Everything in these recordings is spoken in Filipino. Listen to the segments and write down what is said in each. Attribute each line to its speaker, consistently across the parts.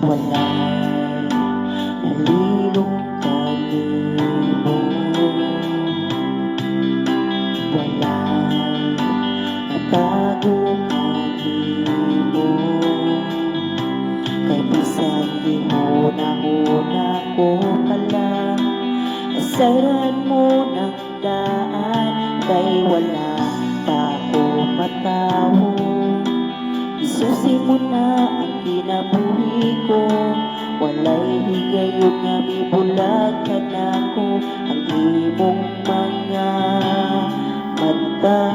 Speaker 1: Walang nalilong kanimo, walang natago kanimo, kay bisan di mo nauna ko pala, nasaran mo ng daan, kay wala pa ako matawo. Isusi mo na ang kinabuhi ko, walay higayon nga mibulag ka na ko ang imong mga mata.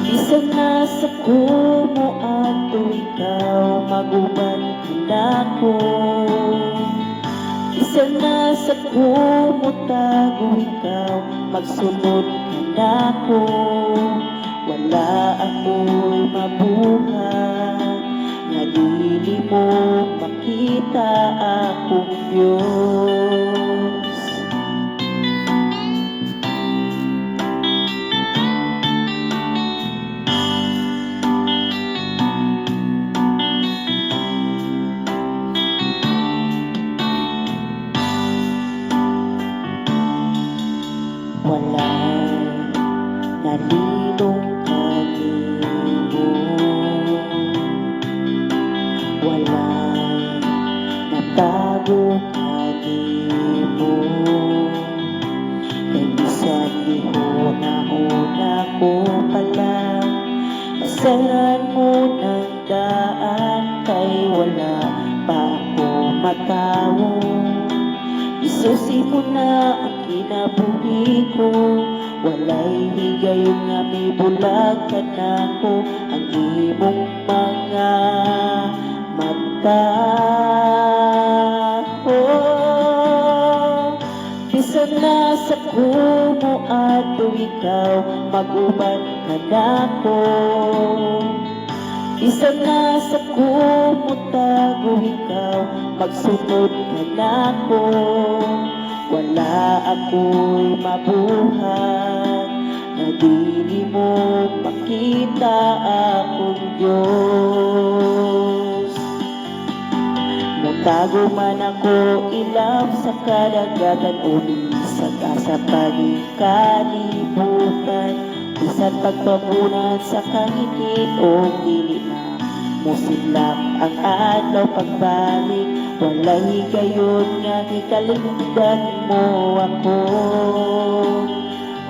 Speaker 1: Bisan nasa kumo ato ikaw, maguban ka na ko. Bisan nasa kumo tago ikaw, magsunod ka na ko. Wala ako'y mabuhat, nga dili mo makita akong Diyos. Walang nalilong kanimo, walang natago kanimo, kay bisan di ko nauna ko pala, nasaran mo ng daan, kay wala pa ako matawo. Isusi mo na ang kinabuhi ko, walay higayon nga mibulag ka na ko ang imong mga mata. Oh, bisan nasa kumo ato ikaw, maguban ka na ko. Bisan nasa kumo tago ikaw, magsunod ka na ko. Wala ako'y mabuhat, na dili mo makita akong Diyos. Mutago man ako ilap sa kadagatan o sa kasapaning kalibutan, bisan pagpabunan sa kahigit o dili na musilak ang adlaw pagbalik, walay higayon nga gikalimdan mo ako.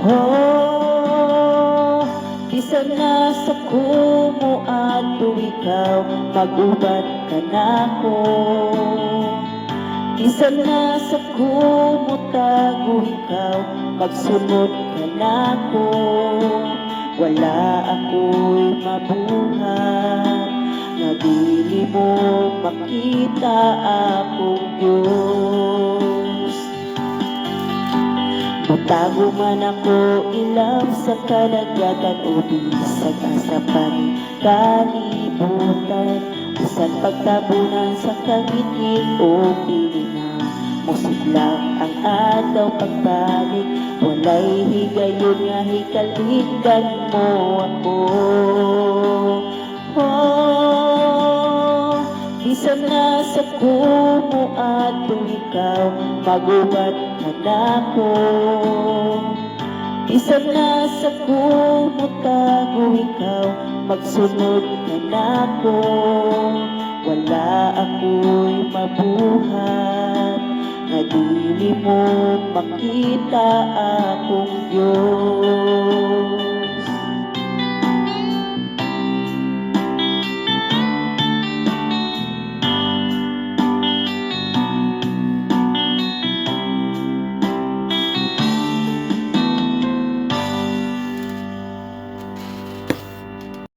Speaker 1: Oh, bisan nasa kumo ato ikaw, maguban ka na ko. Bisan nasa kumo tago ikaw, magsunod ka na ko. Wala ako'y mabuhat, na dili mo makita akong Diyos. Mutago man ako ilap sa kadagatan o bisag asapan kalibutan, bisan pagtabunan sa kangiti o dili na musidlak ang adlaw pagbalik, walay higayon nga hikalindan mo ako. Oh, bisan nasa kumo ato ikaw, maguban ka na ko. Bisan nasa kumo tago ikaw, magsunod ka na ko. Wala ako'y mabuhat, na dili mo makita akong Diyos.